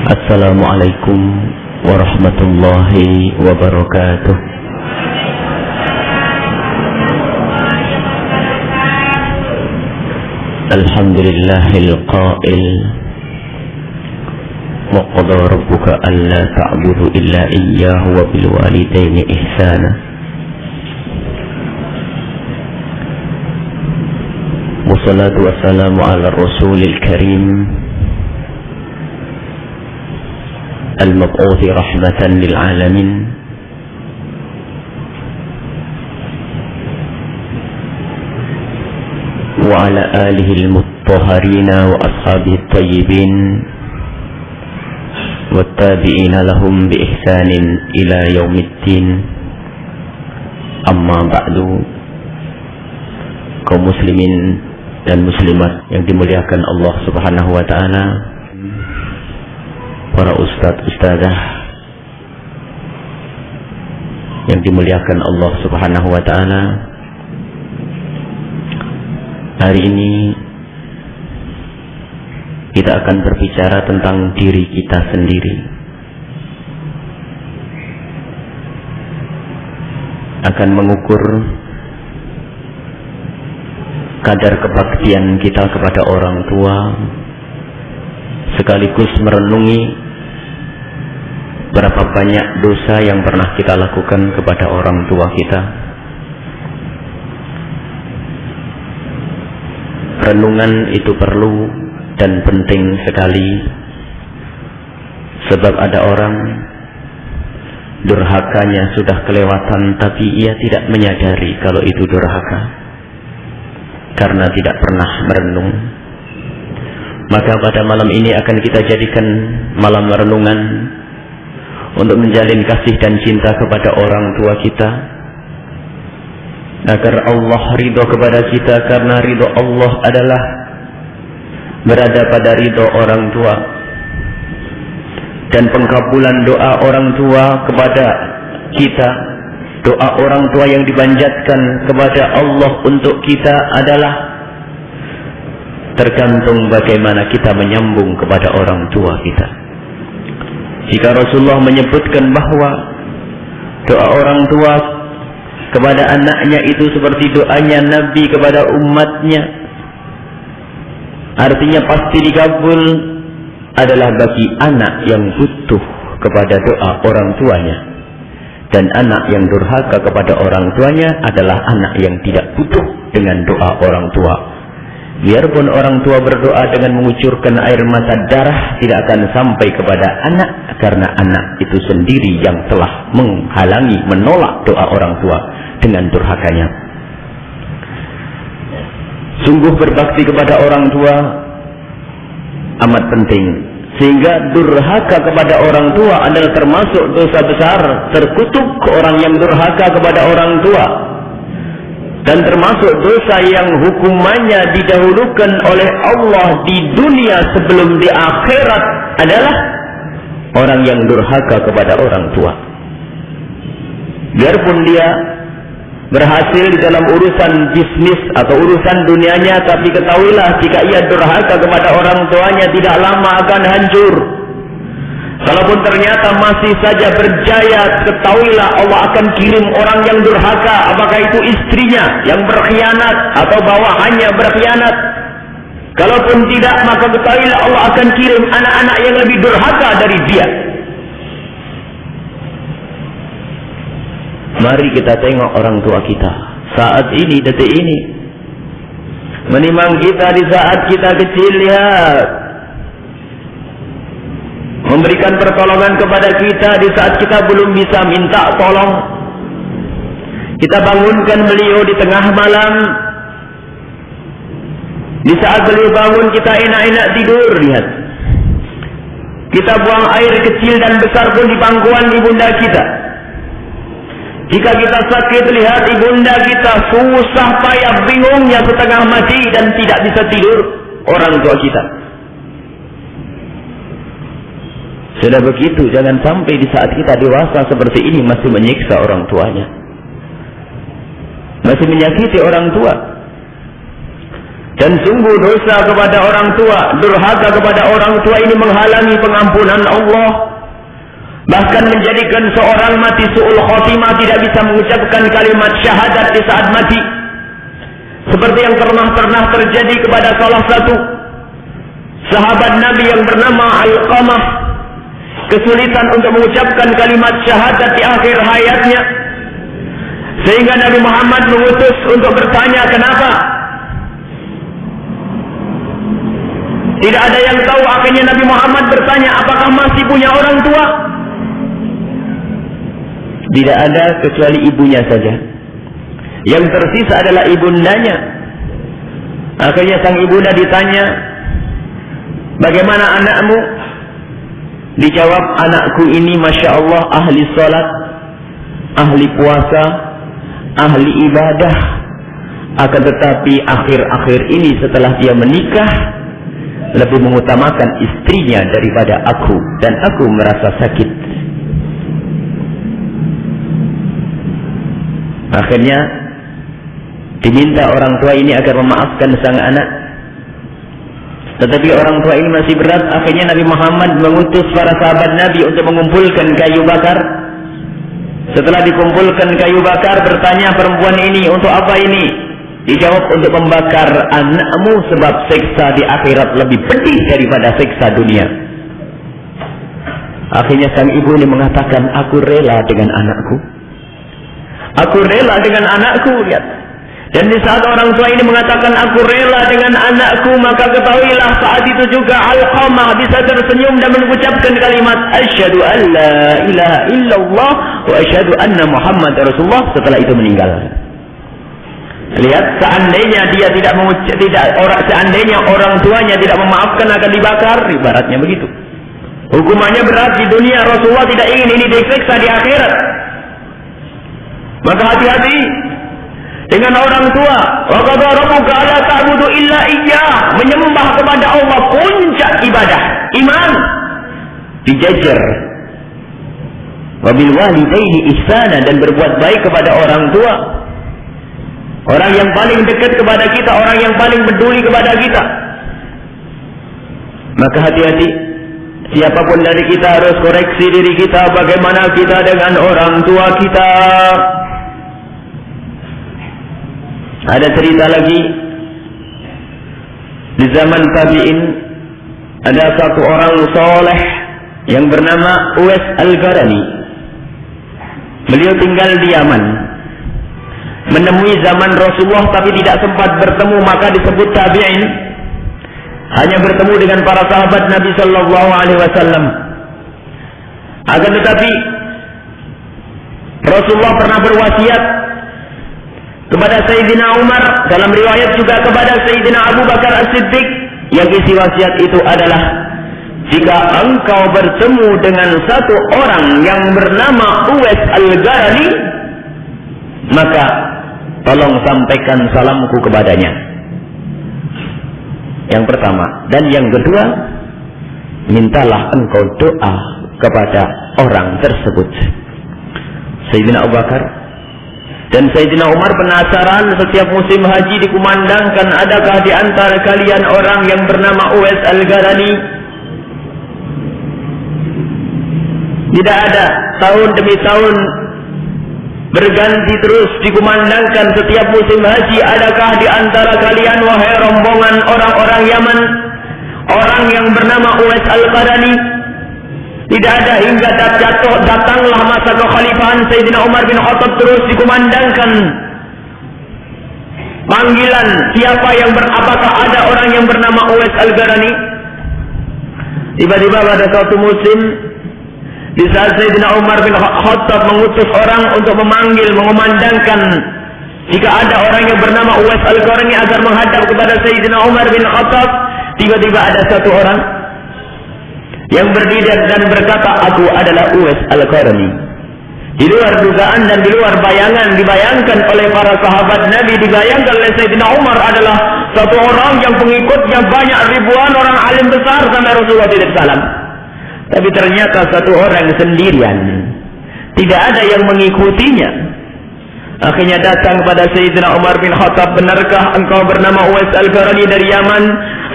Assalamualaikum warahmatullahi wabarakatuh. Alhamdulillahil qail wa qada rabbuka alla ta'budu illa iyyahu wa bil walidaini ihsana. Wassalatu wassalamu ala rasulil karim المبعوث رحمة للعالمين وعلى آله المطهرين وأصحابه الطيبين والتابعين لهم بإحسان إلى يوم الدين. أما بعد, kaum muslimin dan muslimat yang dimuliakan Allah Subhanahu wa taala, para ustadz-ustadzah yang dimuliakan Allah Subhanahu wa taala, hari ini kita akan berbicara tentang diri kita sendiri. Akan mengukur kadar kebaktian kita kepada orang tua, sekaligus merenungi berapa banyak dosa yang pernah kita lakukan kepada orang tua kita. Renungan itu perlu dan penting sekali, sebab ada orang durhakanya sudah kelewatan, tapi ia tidak menyadari kalau itu durhaka karena tidak pernah merenung. Maka pada malam ini akan kita jadikan malam renungan untuk menjalin kasih dan cinta kepada orang tua kita, agar Allah ridho kepada kita, karena ridho Allah adalah berada pada ridho orang tua. Dan pengkabulan doa orang tua kepada kita, doa orang tua yang dipanjatkan kepada Allah untuk kita adalah tergantung bagaimana kita menyambung kepada orang tua kita. Jika Rasulullah menyebutkan bahwa doa orang tua kepada anaknya itu seperti doanya Nabi kepada umatnya, artinya pasti dikabul, adalah bagi anak yang butuh kepada doa orang tuanya. Dan anak yang durhaka kepada orang tuanya adalah anak yang tidak butuh dengan doa orang tua. Biarpun orang tua berdoa dengan mengucurkan air mata darah, tidak akan sampai kepada anak, karena anak itu sendiri yang telah menghalangi, menolak doa orang tua dengan durhakanya. Sungguh berbakti kepada orang tua amat penting, sehingga durhaka kepada orang tua adalah termasuk dosa besar. Terkutuk orang yang durhaka kepada orang tua, dan termasuk dosa yang hukumannya didahulukan oleh Allah di dunia sebelum di akhirat adalah orang yang durhaka kepada orang tua. Biarpun dia berhasil di dalam urusan bisnis atau urusan dunianya, tapi ketahuilah jika ia durhaka kepada orang tuanya, tidak lama akan hancur. Kalaupun ternyata masih saja berjaya, ketahuilah Allah akan kirim orang yang durhaka. Apakah itu istrinya yang berkhianat atau bawahannya berkhianat? Kalaupun tidak, maka ketahuilah Allah akan kirim anak-anak yang lebih durhaka dari dia. Mari kita tengok orang tua kita saat ini, detik ini, menimang kita di saat kita kecil. Lihat, memberikan pertolongan kepada kita di saat kita belum bisa minta tolong. Kita bangunkan beliau di tengah malam. Di saat beliau bangun, kita enak-enak tidur. Lihat, kita buang air kecil dan besar pun di pangkuan ibunda kita. Jika kita sakit, lihat ibunda kita susah payah, bingungnya setengah mati dan tidak bisa tidur. Orang tua kita. Sudah begitu, jangan sampai di saat kita dewasa seperti ini masih menyiksa orang tuanya, masih menyakiti orang tua. Dan sungguh dosa kepada orang tua, durhaka kepada orang tua ini menghalangi pengampunan Allah. Bahkan menjadikan seorang mati su'ul khotimah, tidak bisa mengucapkan kalimat syahadat di saat mati. Seperti yang pernah terjadi kepada salah satu sahabat Nabi yang bernama Alqamah. Kesulitan untuk mengucapkan kalimat syahadat di akhir hayatnya. Sehingga Nabi Muhammad mengutus untuk bertanya kenapa. Tidak ada yang tahu. Akhirnya Nabi Muhammad bertanya, apakah masih punya orang tua? Tidak ada kecuali ibunya saja. Yang tersisa adalah ibundanya. Akhirnya sang ibunda ditanya, bagaimana anakmu? Dijawab, anakku ini Masya Allah ahli salat, ahli puasa, ahli ibadah. Akan tetapi akhir-akhir ini setelah dia menikah, lebih mengutamakan istrinya daripada aku, dan aku merasa sakit. Akhirnya diminta orang tua ini agar memaafkan sang anak. Tetapi orang tua ini masih berat. Akhirnya Nabi Muhammad mengutus para sahabat Nabi untuk mengumpulkan kayu bakar. Setelah dikumpulkan kayu bakar, bertanya perempuan ini, untuk apa ini? Dijawab, untuk membakar anakmu, sebab siksa di akhirat lebih pedih daripada siksa dunia. Akhirnya sang ibu ini mengatakan, aku rela dengan anakku. Aku rela dengan anakku, lihat. Dan di saat orang tua ini mengatakan aku rela dengan anakku, maka ketahuilah saat itu juga Alqamah bisa tersenyum dan mengucapkan kalimat asyhadu an la ilaha illallah wa asyhadu anna Muhammad Rasulullah setelah itu meninggal. Lihat, seandainya dia seandainya orang tuanya tidak memaafkan akan dibakar, ibaratnya begitu. Hukumannya berat di dunia, Rasulullah tidak ingin ini disiksa di akhirat. Maka hati-hati dengan orang tua. Wa qadha rabbuka alla ta'budu illa iyyah, menyembah kepada Allah puncak ibadah, iman. Dijajar. Wa bil walidaini ihsana, dan berbuat baik kepada orang tua. Orang yang paling dekat kepada kita, orang yang paling peduli kepada kita. Maka hati-hati. Siapapun dari kita harus koreksi diri kita, bagaimana kita dengan orang tua kita. Ada cerita lagi, di zaman tabi'in ada satu orang soleh yang bernama Uwais Al-Qarani. Beliau tinggal di Yaman, menemui zaman Rasulullah tapi tidak sempat bertemu, maka disebut tabi'in. Hanya bertemu dengan para sahabat Nabi Sallallahu Alaihi Wasallam. Akan tetapi Rasulullah pernah berwasiat kepada Sayyidina Umar, dalam riwayat juga kepada Sayyidina Abu Bakar As-Siddiq, yang isi wasiat itu adalah, jika engkau bertemu dengan satu orang yang bernama Uwais Al-Qarani, maka tolong sampaikan salamku kepadanya. Yang pertama. Dan yang kedua, mintalah engkau doa kepada orang tersebut. Sayyidina Abu Bakar dan Sayyidina Umar penasaran, setiap musim haji dikumandangkan, adakah di antara kalian orang yang bernama Uwais Al-Qarani? Tidak ada. Tahun demi tahun berganti terus dikumandangkan setiap musim haji, adakah di antara kalian wahai rombongan orang-orang Yaman orang yang bernama Uwais Al-Qarani? Tidak ada, hingga datanglah masa kekhalifahan Sayyidina Umar bin Khattab, terus dikumandangkan panggilan, siapa yang apakah ada orang yang bernama Uwais Al-Qarani? Tiba-tiba pada suatu musim, di saat Sayyidina Umar bin Khattab mengutus orang untuk memanggil, mengumandangkan jika ada orang yang bernama Uwais Al-Qarani agar menghadap kepada Sayyidina Umar bin Khattab, tiba-tiba ada satu orang yang berdiri dan berkata, aku adalah Uwais Al-Qarani. Di luar dugaan dan di luar bayangan, dibayangkan oleh para sahabat Nabi, dibayangkan oleh Sayyidina Umar adalah satu orang yang pengikutnya banyak, ribuan orang alim besar sampai Rasulullah tidak salam. Tapi ternyata satu orang sendirian, tidak ada yang mengikutinya. Akhirnya datang kepada Sayyidina Umar bin Khattab, benarkah engkau bernama Uwais Al-Qarani dari Yaman?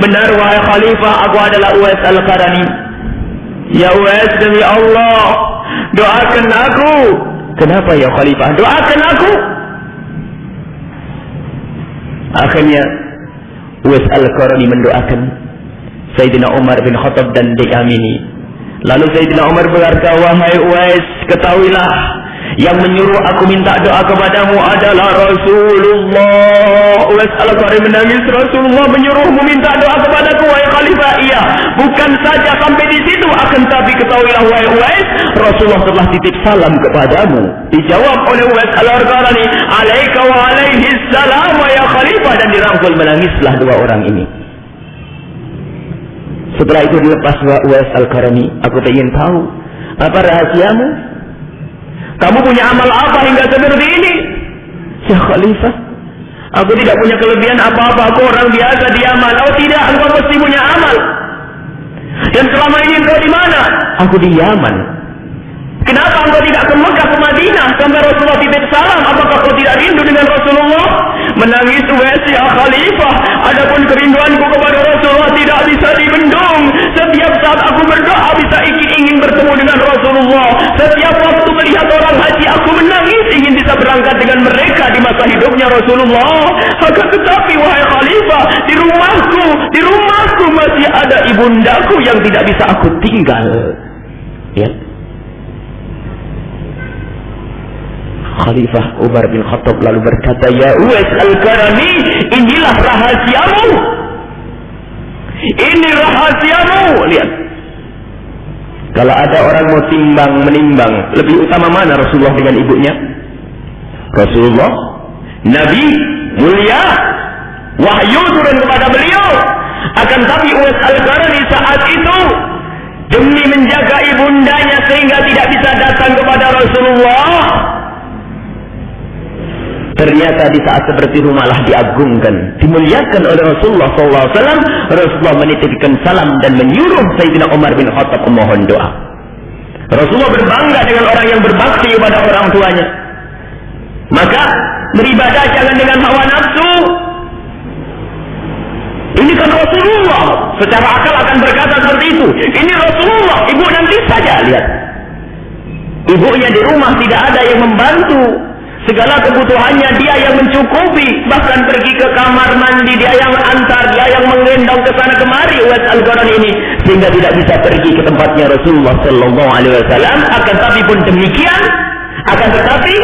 Benar wahai Khalifah, aku adalah Uwais Al-Qarani. Ya Uwais, demi Allah, doakan aku. Kenapa ya Khalifah? Doakan aku. Akhirnya Uwais Al-Qarani mendoakan Sayyidina Umar bin Khattab dan diamini. Lalu Sayyidina Umar berkata, wahai Uwais, ketahuilah, yang menyuruh aku minta doa kepadamu adalah Rasulullah. Uwais Al-Qarani menangis. Rasulullah menyuruhmu minta doa kepadaku wahai Khalifah. Iya, bukan saja sampai di situ, akan tapi ketahuilah wahai Uwais, Rasulullah telah titip salam kepadamu. Dijawab oleh Uwais Al-Qarani, alaika wa alaihi salam ya Khalifah, dan dirangkul menangislah dua orang ini. Setelah itu dilepas Uwais Al-Qarani, aku ingin tahu apa rahasiamu? Kamu punya amal apa hingga seperti ini? Ya Khalifah, aku tidak punya kelebihan apa-apa, aku orang biasa di Yaman. Oh tidak, engkau pasti punya amal. Dan selama ini engkau di mana? Aku di Yaman. Kenapa engkau tidak ke Mekah, ke Madinah sampai Rasulullah titip salam? Apakah kau tidak rindu dengan Rasulullah? Menangis Uwais, ya Khalifah, adapun kerinduanku kepada Rasulullah tidak bisa dibendung. Setiap saat aku berdoa bisa ingin bertemu dengan Rasulullah. Setiap waktu melihat orang haji aku menangis, ingin bisa berangkat dengan mereka di masa hidupnya Rasulullah. Akan tetapi wahai Khalifah, di rumahku masih ada ibundaku yang tidak bisa aku tinggal. Ya. Khalifah Umar bin Khattab lalu berkata, ya Uwais Al-Qarani, inilah rahasiamu. Ini rahasiamu. Lihat, kalau ada orang mau menimbang, lebih utama mana Rasulullah dengan ibunya? Rasulullah, Nabi, mulia, wahyu turun kepada beliau. Akan tapi Uwais Al-Qarani saat itu demi menjaga ibundanya sehingga tidak bisa datang kepada Rasulullah, ternyata di saat seperti itu malah diagungkan, dimuliakan oleh Rasulullah SAW. Rasulullah menitipkan salam dan menyuruh Sayyidina Umar bin Khattab memohon doa. Rasulullah berbangga dengan orang yang berbakti kepada orang tuanya. Maka beribadah jangan dengan hawa nafsu. Ini kan Rasulullah, secara akal akan berkata seperti itu. Ini Rasulullah, ibu nanti saja lihat. Ibunya di rumah tidak ada yang membantu. Segala kebutuhannya dia yang mencukupi, bahkan pergi ke kamar mandi dia yang antar, dia yang menggendong ke sana kemari Uwais Al-Qarani ini, sehingga tidak bisa pergi ke tempatnya Rasulullah Sallallahu Alaihi Wasallam. Akan tapi pun demikian, akan tetapi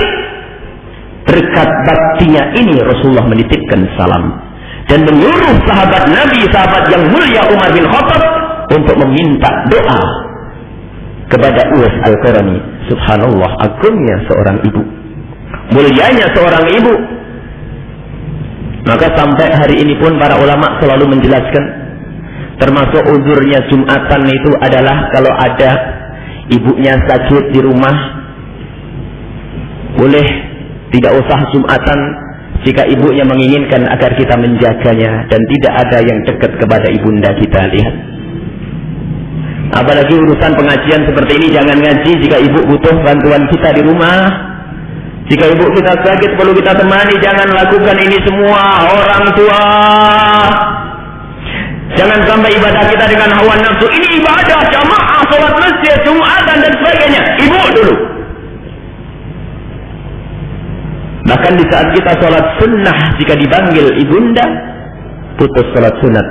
berkat baktinya ini Rasulullah menitipkan salam dan menyuruh sahabat Nabi, sahabat yang mulia Umar bin Khattab untuk meminta doa kepada Uwais Al-Qarani. Subhanallah, agungnya seorang ibu, mulianya seorang ibu. Maka sampai hari ini pun para ulama selalu menjelaskan, termasuk uzurnya Jumatan itu adalah kalau ada ibunya sakit di rumah, boleh tidak usah Jumatan jika ibunya menginginkan agar kita menjaganya dan tidak ada yang dekat kepada ibunda kita. Lihat, apalagi urusan pengajian seperti ini, jangan ngaji jika ibu butuh bantuan kita di rumah. Jika ibu kita sakit perlu kita temani, jangan lakukan ini semua orang tua. Jangan sampai ibadah kita dengan hawa nafsu. Ini ibadah jamaah, sholat masjid, Jumatan dan sebagainya. Ibu dulu. Bahkan di saat kita sholat sunnah, jika dipanggil ibunda, putus sholat sunat,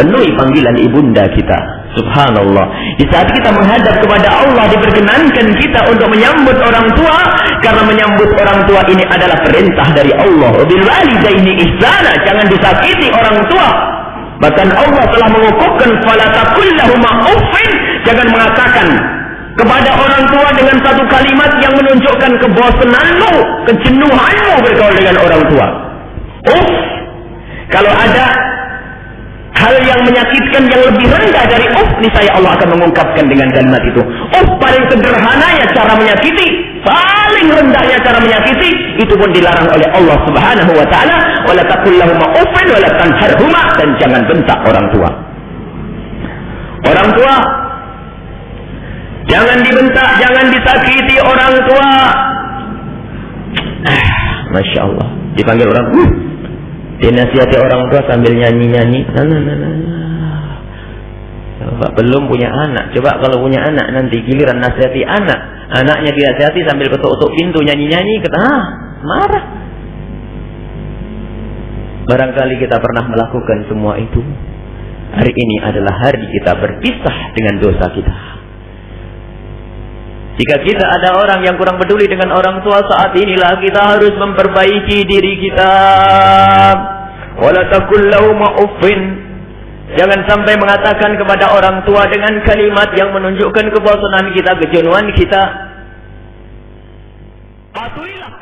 penuhi panggilan ibunda kita. Subhanallah. Di saat kita menghadap kepada Allah, diperkenankan kita untuk menyambut orang tua, karena menyambut orang tua ini adalah perintah dari Allah. Bil walidaini ihsana, jangan disakiti orang tua. Bahkan Allah telah mengukuhkan fala taqul lahum uffin, jangan mengatakan kepada orang tua dengan satu kalimat yang menunjukkan kebosananmu, kejenuhanmu bergaul dengan orang tua. Kalau ada hal yang menyakitkan yang lebih rendah dari niscaya Allah akan mengungkapkan dengan kalimat itu. Paling sederhananya cara menyakiti, paling rendahnya cara menyakiti, itu pun dilarang oleh Allah Subhanahu wa taala. Wala taqul lahum uffin wala tanharhuma, dan jangan bentak orang tua. Orang tua jangan dibentak, jangan disakiti orang tua. Masya Allah. Dipanggil orang, dinasihati orang tua sambil nyanyi-nyanyi. Coba belum punya anak. Coba kalau punya anak nanti giliran nasihati anak. Anaknya dinasihati sambil ketuk-ketuk pintu nyanyi-nyanyi. Marah. Barangkali kita pernah melakukan semua itu. Hari ini adalah hari kita berpisah dengan dosa kita. Jika kita ada orang yang kurang peduli dengan orang tua, saat inilah kita harus memperbaiki diri kita. Wala taqul lahum uffin. Jangan sampai mengatakan kepada orang tua dengan kalimat yang menunjukkan kebosanan kita, kejenuhan kita. Patuhilah